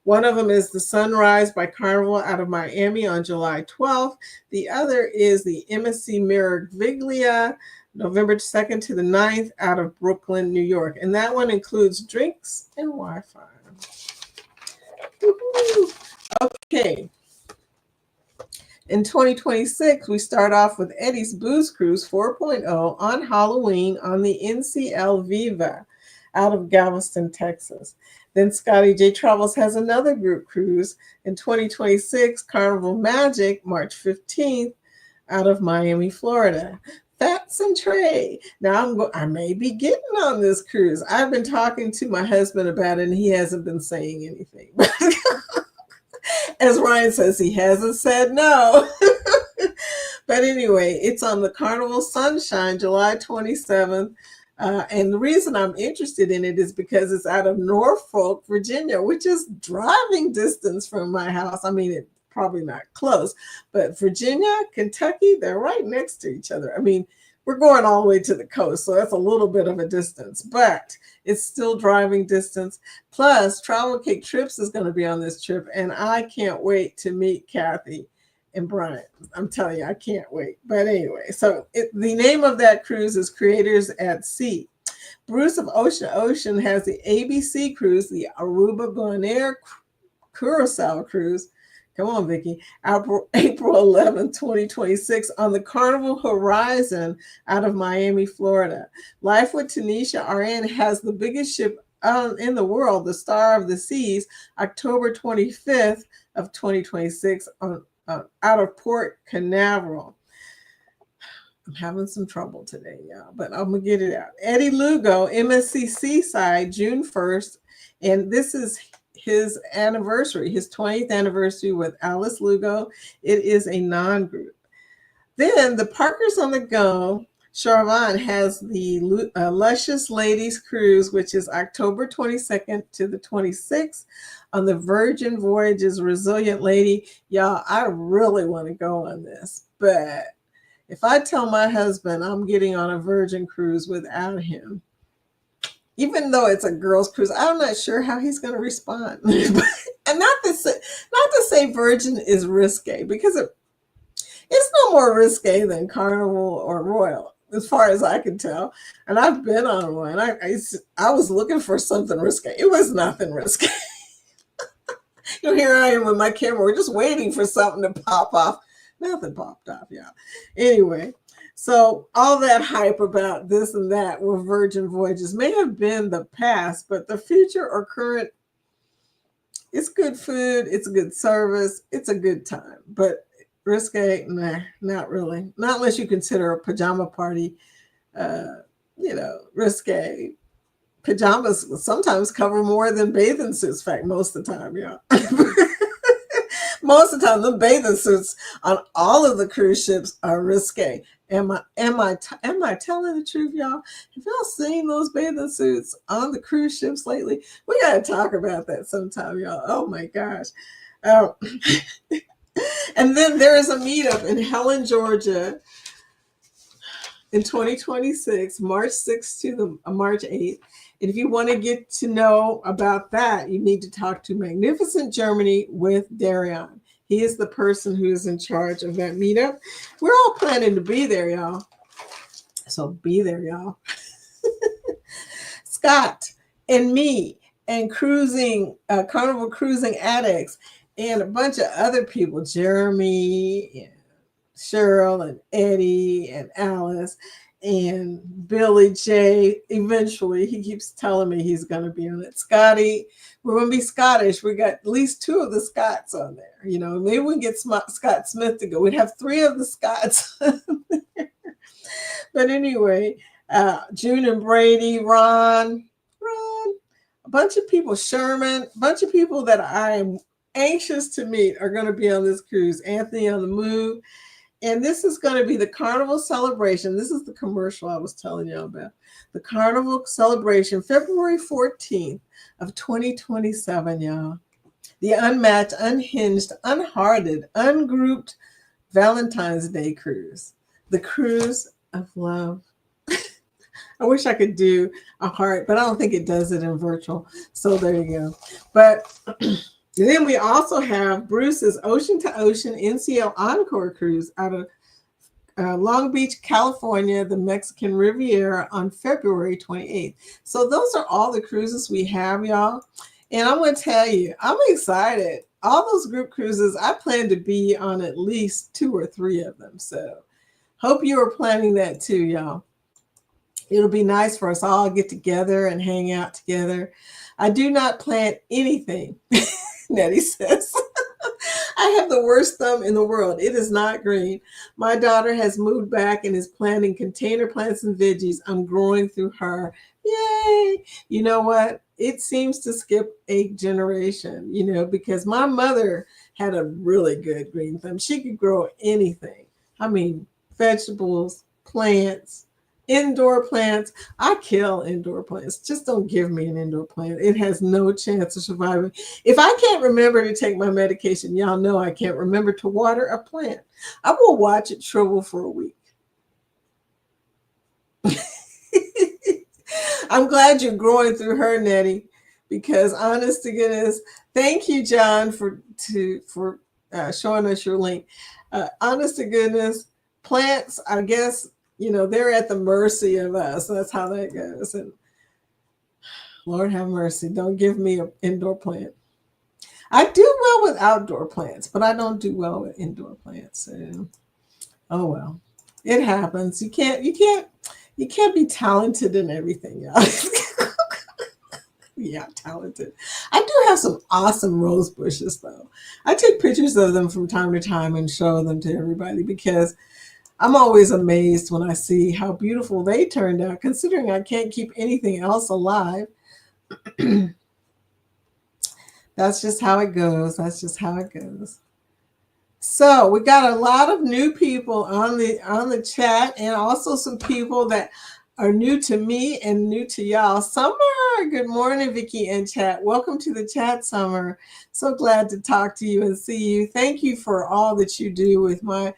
One of them is the Sunrise by Carnival out of Miami on July 12th. The other is the MSC Meraviglia, November 2nd to the 9th out of Brooklyn, New York. And that one includes drinks and Wi-Fi. Woo-hoo. Okay. In 2026, we start off with Eddie's Booze Cruise 4.0 on Halloween on the NCL Viva out of Galveston, Texas. Then Scotty J Travels has another group cruise in 2026, Carnival Magic, March 15th, out of Miami, Florida. Fats and Trey. Now I may be getting on this cruise. I've been talking to my husband about it, and he hasn't been saying anything. As Ryan says, he hasn't said no. But anyway, it's on the Carnival Sunshine, July 27th. And the reason I'm interested in it is because it's out of Norfolk, Virginia, which is driving distance from my house. I mean, it's probably not close, but Virginia, Kentucky, they're right next to each other. I mean, we're going all the way to the coast, so that's a little bit of a distance, but it's still driving distance. Plus, Travel Cake Trips is going to be on this trip, and I can't wait to meet Kathy and Brian. I'm telling you, I can't wait. But anyway, so the name of that cruise is Creators at Sea. Bruce of Ocean has the ABC cruise, the Aruba Bonaire Curacao cruise. Come on, Vicki. April 11, 2026 on the Carnival Horizon out of Miami, Florida. Life with Tanisha RN has the biggest ship in the world, the Star of the Seas, October 25th of 2026 out of Port Canaveral. I'm having some trouble today, y'all, but I'm going to get it out. Eddie Lugo, MSC Seaside, June 1st, and this is his anniversary, his 20th anniversary with Alice Lugo. It is a non-group. Then the Parkers on the Go, Charvon has the Luscious Ladies Cruise, which is October 22nd to the 26th on the Virgin Voyages Resilient Lady. Y'all, I really want to go on this, but if I tell my husband I'm getting on a Virgin cruise without him, even though it's a girls' cruise, I'm not sure how he's going to respond. And not to say Virgin is risque, because it's no more risque than Carnival or Royal, as far as I can tell. And I've been on one. I was looking for something risque. It was nothing risque. Here I am with my camera. We're just waiting for something to pop off. Nothing popped off, y'all. Anyway. So all that hype about this and that with Virgin Voyages may have been the past, but the future or current, it's good food, it's a good service, it's a good time. But risque, nah, not really. Not unless you consider a pajama party, risque. Pajamas sometimes cover more than bathing suits. In fact, most of the time, yeah. Most of the time, the bathing suits on all of the cruise ships are risque. Am I telling the truth, y'all? Have y'all seen those bathing suits on the cruise ships lately? We got to talk about that sometime, y'all. Oh my gosh. And then there is a meetup in Helen, Georgia in 2026, March 6th to the March 8th. And if you want to get to know about that, you need to talk to Magnificent Germany with Darion. He is the person who is in charge of that meetup. We're all planning to be there, y'all. So be there, y'all. Scott and me and Carnival Cruising Addicts and a bunch of other people, Jeremy and Cheryl and Eddie and Alice and Billy J. Eventually, he keeps telling me he's going to be on it. Scotty, we're going to be Scottish. We got at least 2 of the Scots on there. You know, maybe we can get Scott Smith to go. We'd have 3 of the Scots on there. But anyway, June and Brady, Ron, a bunch of people, Sherman, a bunch of people that I am anxious to meet are going to be on this cruise. Anthony on the Move. And this is going to be the Carnival Celebration. This is the commercial I was telling you about. The Carnival Celebration, February 14th of 2027, y'all. The unmatched, unhinged, unhearted, ungrouped Valentine's Day cruise. The cruise of love. I wish I could do a heart, but I don't think it does it in virtual. So there you go. But then we also have Bruce's Ocean to Ocean NCL Encore Cruise out of Long Beach, California, the Mexican Riviera on February 28th. So those are all the cruises we have, y'all. And I'm going to tell you, I'm excited. All those group cruises, I plan to be on at least 2 or 3 of them. So hope you are planning that too, y'all. It'll be nice for us all to get together and hang out together. I do not plant anything, Nettie says. I have the worst thumb in the world. It is not green. My daughter has moved back and is planting container plants and veggies. I'm growing through her. Yay! You know what? It seems to skip a generation, because my mother had a really good green thumb. She could grow anything. I mean, vegetables, plants, indoor plants. I kill indoor plants. Just don't give me an indoor plant. It has no chance of surviving. If I can't remember to take my medication, y'all know I can't remember to water a plant. I will watch it shrivel for a week. I'm glad you're growing through her, Nettie, because honest to goodness, thank you, John, for showing us your link. Honest to goodness, plants, I guess, they're at the mercy of us. That's how that goes. And Lord have mercy, don't give me an indoor plant. I do well with outdoor plants, but I don't do well with indoor plants. So, oh well, it happens. You can't be talented in everything, y'all. Yeah, talented. I do have some awesome rose bushes, though. I take pictures of them from time to time and show them to everybody because I'm always amazed when I see how beautiful they turned out, considering I can't keep anything else alive. That's just how it goes. That's just how it goes. So we got a lot of new people on the chat, and also some people that are new to me and new to y'all. Summer, good morning, Vicky and chat. Welcome to the chat, Summer. So glad to talk to you and see you. Thank you for all that you do with my,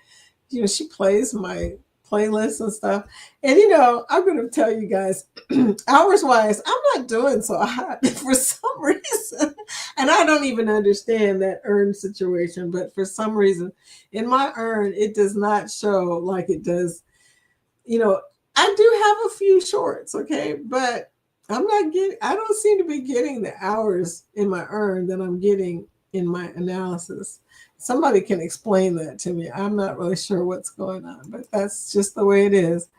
she plays my playlists and stuff. And I'm going to tell you guys, hours wise, I'm not doing so hot for some reason. And I don't even understand that urn situation, but for some reason in my urn, it does not show like it does. I do have a few shorts, okay, but I don't seem to be getting the hours in my urn that I'm getting in my analysis. Somebody can explain that to me. I'm not really sure what's going on, but that's just the way it is.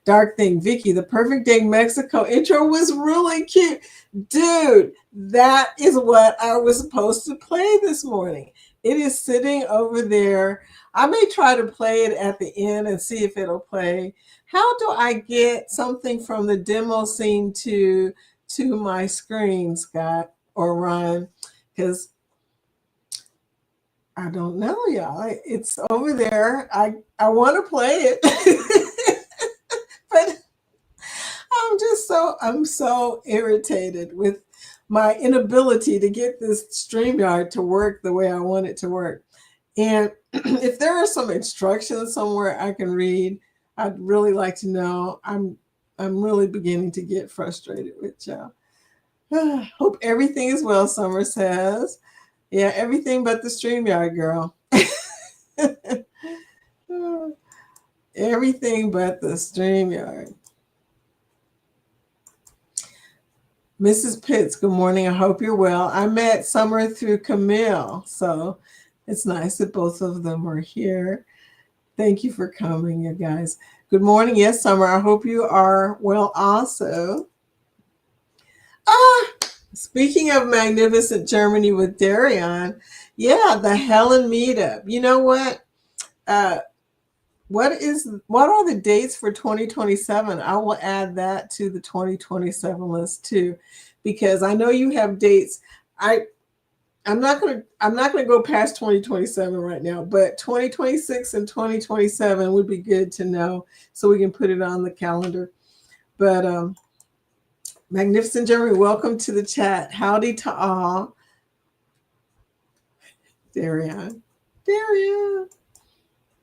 Dark Thing, Vicky, the Perfect Day Mexico intro was really cute. Dude, that is what I was supposed to play this morning. It is sitting over there. I may try to play it at the end and see if it'll play. How do I get something from the demo scene to my screen, Scott or Ron? Because I don't know, y'all. It's over there. I want to play it. But I'm so irritated with my inability to get this StreamYard to work the way I want it to work. And if there are some instructions somewhere I can read, I'd really like to know. I'm really beginning to get frustrated with y'all. Hope everything is well, Summer says. Yeah, everything but the StreamYard, girl. Everything but the StreamYard. Mrs. Pitts, good morning. I hope you're well. I met Summer through Camille, so it's nice that both of them are here. Thank you for coming, you guys. Good morning. Yes, Summer. I hope you are well also. Speaking of magnificent Germany with Darian, yeah, the Helen meetup. You know what? What are the dates for 2027? I will add that to the 2027 list too, because I know you have dates. I'm not gonna go past 2027 right now, but 2026 and 2027 would be good to know so we can put it on the calendar. But Magnificent Germany, welcome to the chat. Howdy to all. Darian.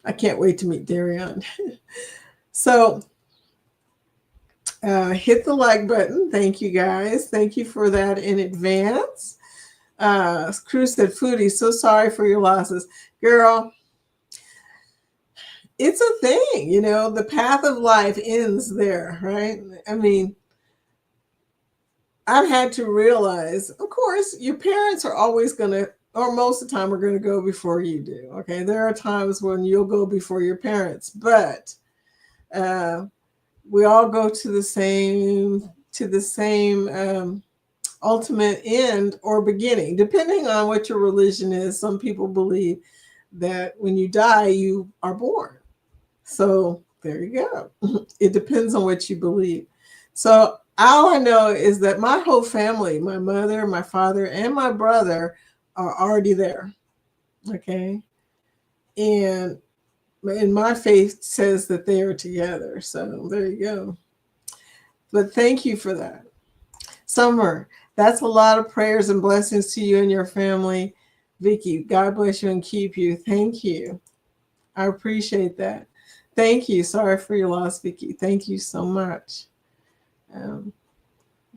I can't wait to meet Darian. So hit the like button. Thank you, guys. Thank you for that in advance. Cruz said, Foodie, so sorry for your losses. Girl, it's a thing, the path of life ends there, right? I mean, I've had to realize, of course, your parents are always going to, or most of the time are going to go before you do. Okay. There are times when you'll go before your parents, but we all go to the same ultimate end or beginning, depending on what your religion is. Some people believe that when you die, you are born. So there you go. It depends on what you believe. So all I know is that my whole family, my mother, my father, and my brother are already there. Okay. And my faith says that they are together. So there you go. But thank you for that. Summer, that's a lot of prayers and blessings to you and your family. Vicky, God bless you and keep you. Thank you. I appreciate that. Thank you. Sorry for your loss, Vicky. Thank you so much. Um,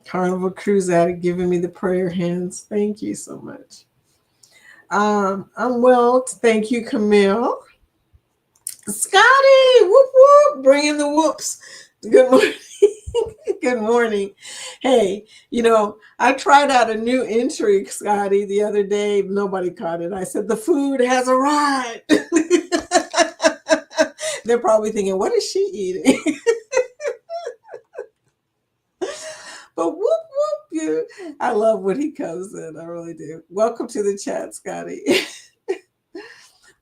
Carnival Cruise Addict giving me the prayer hands. Thank you so much. I'm well. Thank you, Camille. Scotty, whoop whoop, bringing the whoops. Good morning. Good morning. Hey, I tried out a new entry, Scotty, the other day. Nobody caught it. I said, the food has arrived. They're probably thinking, what is she eating? But whoop, whoop, you. I love when he comes in. I really do. Welcome to the chat, Scotty.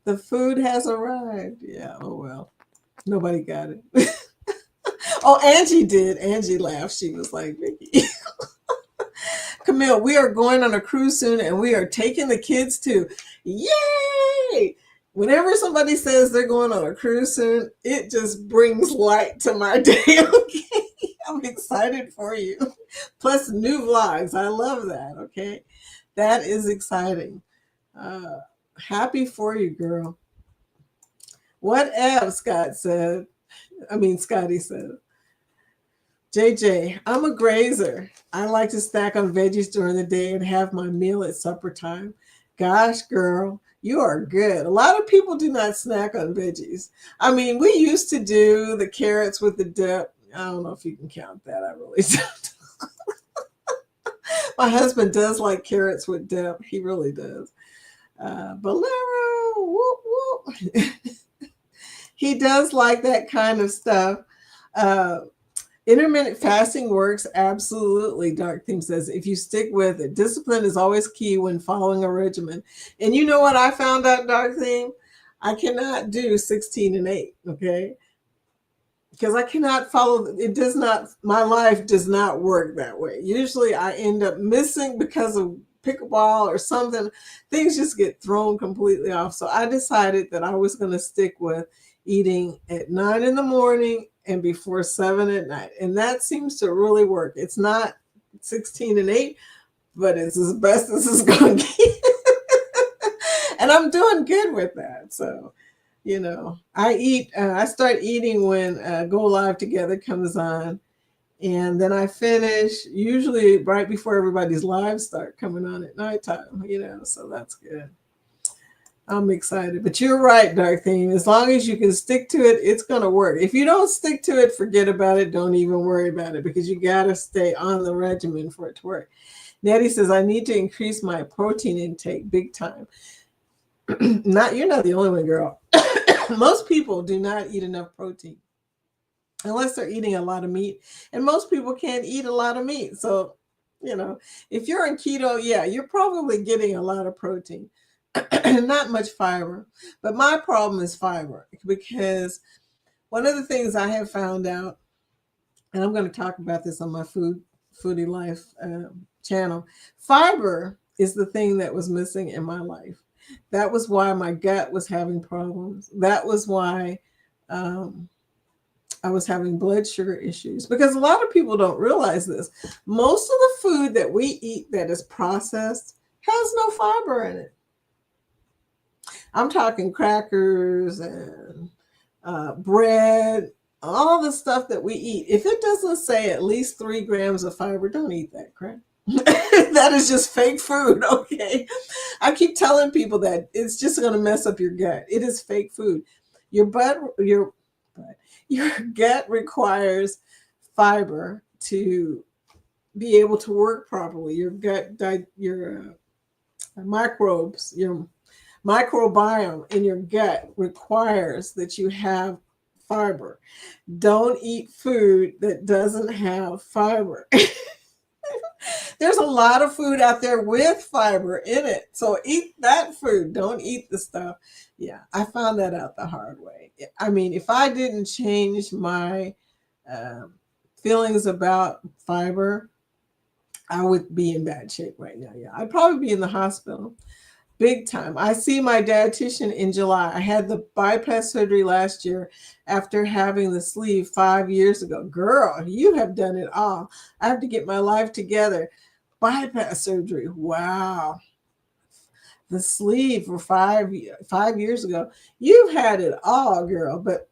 The food has arrived. Yeah, oh well. Nobody got it. Oh, Angie did. Angie laughed. She was like, Vicky. Camille, we are going on a cruise soon and we are taking the kids too. Yay! Whenever somebody says they're going on a cruise soon, it just brings light to my day. Okay. I'm excited for you. Plus new vlogs. I love that. Okay. That is exciting. Happy for you, girl. What else, Scotty said. JJ, I'm a grazer. I like to snack on veggies during the day and have my meal at supper time. Gosh, girl, you are good. A lot of people do not snack on veggies. We used to do the carrots with the dip. I don't know if you can count that. I really don't. My husband does like carrots with dip. He really does. Bolero, whoop, whoop. He does like that kind of stuff. Intermittent fasting works absolutely, Dark Theme says, if you stick with it. Discipline is always key when following a regimen. And you know what I found out, Dark Theme? I cannot do 16 and 8, okay? Because I cannot follow, my life does not work that way. Usually I end up missing because of pickleball or something. Things just get thrown completely off. So I decided that I was going to stick with eating at 9 in the morning and before 7 at night. And that seems to really work. It's not 16 and 8, but it's as best as it's going to get. And I'm doing good with that. So, I start eating when Go Live Together comes on. And then I finish usually right before everybody's lives start coming on at nighttime, so that's good. I'm excited. But you're right, Dark Theme. As long as you can stick to it, it's going to work. If you don't stick to it, forget about it. Don't even worry about it because you got to stay on the regimen for it to work. Nettie says, I need to increase my protein intake big time. You're not the only one, girl. Most people do not eat enough protein unless they're eating a lot of meat. And most people can't eat a lot of meat. So, if you're in keto, yeah, you're probably getting a lot of protein. Not much fiber. But my problem is fiber because one of the things I have found out, and I'm going to talk about this on my Foodie Life channel, fiber is the thing that was missing in my life. That was why my gut was having problems. That was why I was having blood sugar issues because a lot of people don't realize this. Most of the food that we eat that is processed has no fiber in it. I'm talking crackers and bread, all the stuff that we eat. If it doesn't say at least 3 grams of fiber, don't eat that crap. That is just fake food, okay? I keep telling people that it's just going to mess up your gut. It is fake food. Your gut requires fiber to be able to work properly. Your gut, your microbes, your microbiome in your gut requires that you have fiber. Don't eat food that doesn't have fiber. There's a lot of food out there with fiber in it. So eat that food. Don't eat the stuff. Yeah, I found that out the hard way. I mean, if I didn't change my um, feelings about fiber, I would be in bad shape right now. Yeah, I'd probably be in the hospital. Big time. I see my dietitian in July. I had the bypass surgery last year after having the sleeve 5 years ago. Girl, you have done it all. I have to get my life together. Bypass surgery. Wow. The sleeve for 5 years ago. You've had it all, girl. But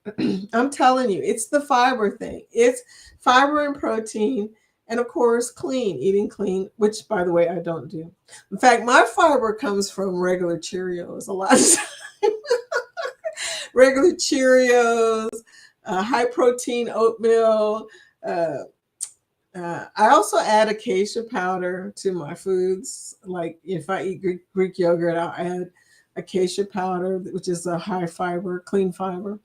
I'm telling you, it's the fiber thing. It's fiber and protein, and of course, eating clean, which by the way, I don't do. In fact, my fiber comes from regular Cheerios a lot of times. Regular Cheerios, high protein oatmeal. Uh, I also add acacia powder to my foods. Like if I eat Greek yogurt, I'll add acacia powder, which is a high fiber, clean fiber.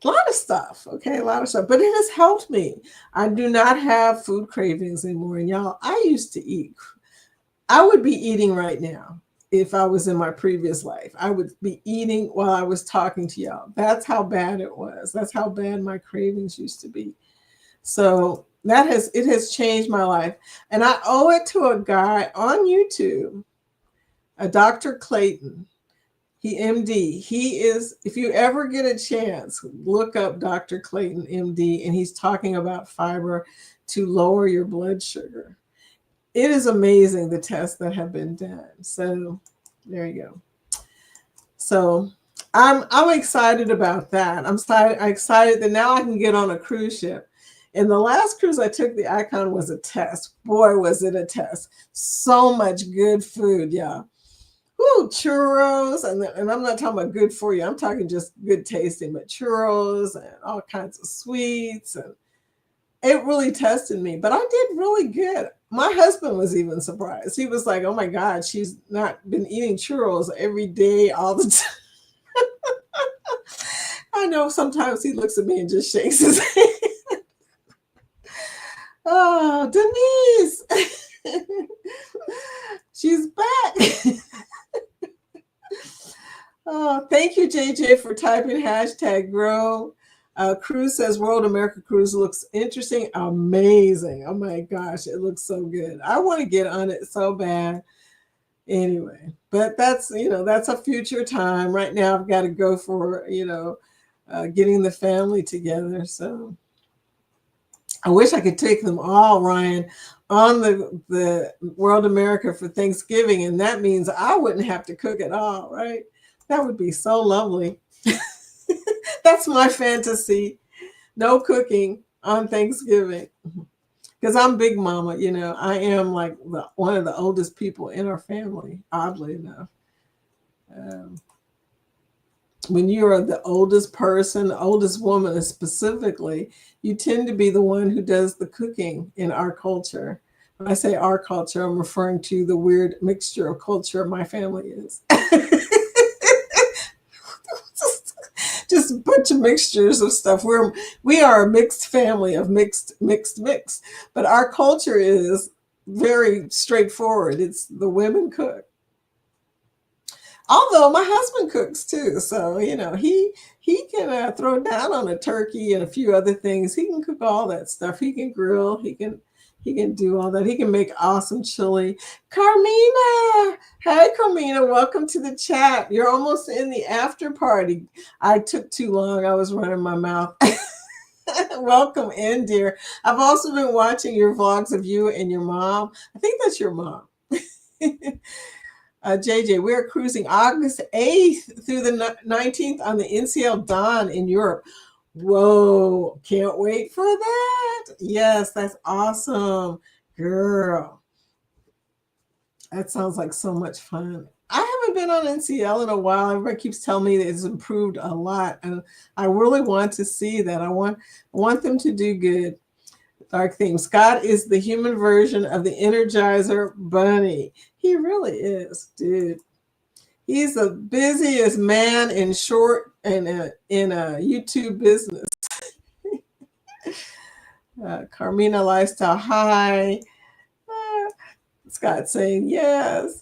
A lot of stuff, okay, a lot of stuff. But it has helped me. I do not have food cravings anymore. And y'all, I used to eat. I would be eating right now if I was in my previous life. I would be eating while I was talking to y'all. That's how bad it was. That's how bad my cravings used to be. So it has changed my life. And I owe it to a guy on YouTube, a Dr. Clayton. He MD. He is, if you ever get a chance, look up Dr. Clayton MD, and he's talking about fiber to lower your blood sugar. It is amazing the tests that have been done. So there you go. So I'm excited about that. I'm excited that now I can get on a cruise ship. And the last cruise I took, the Icon, was a test. Boy, was it a test. So much good food, yeah. Woo, churros. And I'm not talking about good for you. I'm talking just good tasting, but churros and all kinds of sweets. And it really tested me, but I did really good. My husband was even surprised. He was like, oh my God, she's not been eating churros every day, all the time. I know sometimes he looks at me and just shakes his head. Oh, Denise, she's back. Oh, thank you, JJ, for typing hashtag grow. Cruise says World America Cruise looks interesting, amazing. Oh my gosh, it looks so good. I want to get on it so bad. Anyway, but that's a future time. Right now, I've got to go for getting the family together. So I wish I could take them all, Ryan, on the World America for Thanksgiving, and that means I wouldn't have to cook at all, right? That would be so lovely. That's my fantasy. No cooking on Thanksgiving. Because I'm Big Mama, I am like one of the oldest people in our family, oddly enough. When you are the oldest person, the oldest woman specifically, you tend to be the one who does the cooking in our culture. When I say our culture, I'm referring to the weird mixture of culture my family is. Just a bunch of mixtures of stuff. We are a mixed family of mixed. But our culture is very straightforward. It's the women cook. Although my husband cooks too, so he can throw down on a turkey and a few other things. He can cook all that stuff. He can grill. He can do all that. He can make awesome chili. Carmina, hey Carmina, welcome to the chat. You're almost in the after party. I took too long. I was running my mouth. Welcome in, dear. I've also been watching your vlogs of you and your mom. I think that's your mom. JJ, we're cruising August 8th through the 19th on the NCL Dawn in Europe. Whoa, can't wait for that. Yes, that's awesome. Girl, that sounds like so much fun. I haven't been on NCL in a while. Everybody keeps telling me that it's improved a lot, and I really want to see that. I want them to do good. Dark theme. Scott is the human version of the Energizer Bunny. He really is, dude. He's the busiest man in short and in a YouTube business. Carmina Lifestyle, hi. Scott saying yes.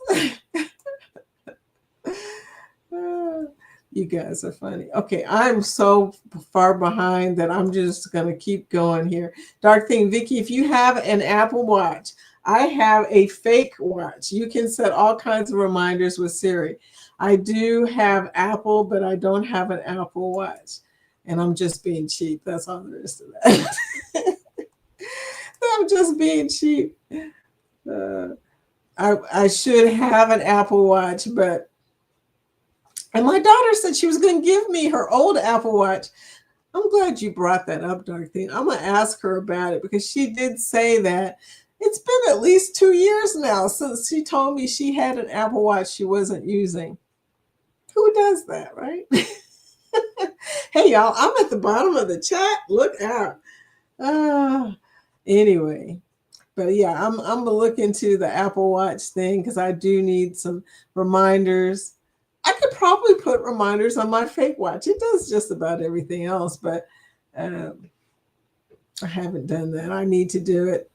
You guys are funny. Okay, I'm so far behind that I'm just going to keep going here. Dark Thing, Vicky, if you have an Apple Watch, I have a fake watch. You can set all kinds of reminders with Siri. I do have Apple, but I don't have an Apple Watch. And I'm just being cheap. That's all there is to that. I'm just being cheap. I should have an Apple Watch, but and my daughter said she was going to give me her old Apple Watch. I'm glad you brought that up, Dark Thing. I'm going to ask her about it because she did say that it's been at least 2 years now since she told me she had an Apple Watch she wasn't using. Who does that, right? Hey, y'all, I'm at the bottom of the chat. Look out. Anyway. But yeah, I'm going to look into the Apple Watch thing because I do need some reminders. I could probably put reminders on my fake watch. It does just about everything else, but I haven't done that. I need to do it.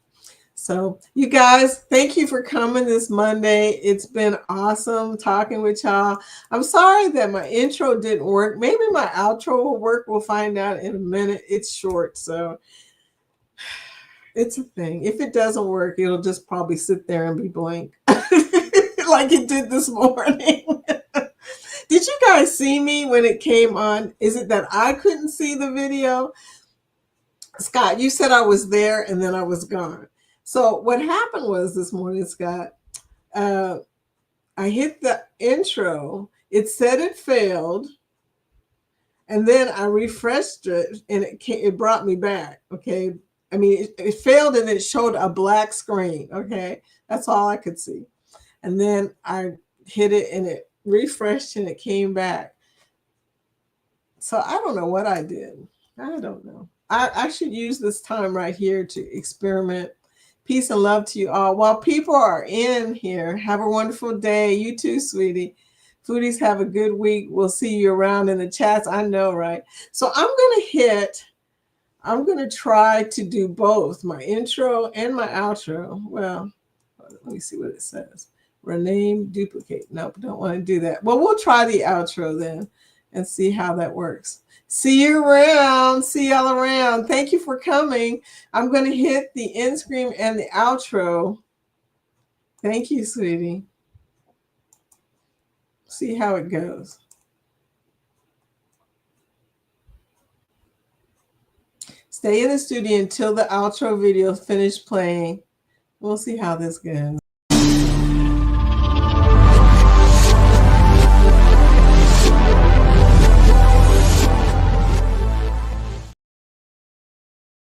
So you guys, thank you for coming this Monday. It's been awesome talking with y'all. I'm sorry that my intro didn't work. Maybe my outro will work. We'll find out in a minute. It's short, so it's a thing. If it doesn't work, it'll just probably sit there and be blank like it did this morning. Did you guys see me when it came on? Is it that I couldn't see the video? Scott, you said I was there and then I was gone. So what happened was this morning, Scott, I hit the intro. It said it failed. And then I refreshed it and it brought me back. Okay. I mean, it failed and it showed a black screen. Okay. That's all I could see. And then I hit it and it refreshed and it came back. So I don't know what I did. I don't know. I should use this time right here to experiment. Peace and love to you all. While people are in here, have a wonderful day. You too, sweetie. Foodies, have a good week. We'll see you around in the chats. I know, right? So I'm going to try to do both my intro and my outro. Well, let me see what it says. Rename, duplicate. Nope, don't want to do that. Well, we'll try the outro then and see how that works. See you around. See y'all around. Thank you for coming. I'm going to hit the end screen and the outro. Thank you, sweetie. See how it goes. Stay in the studio until the outro video is finished playing. We'll see how this goes.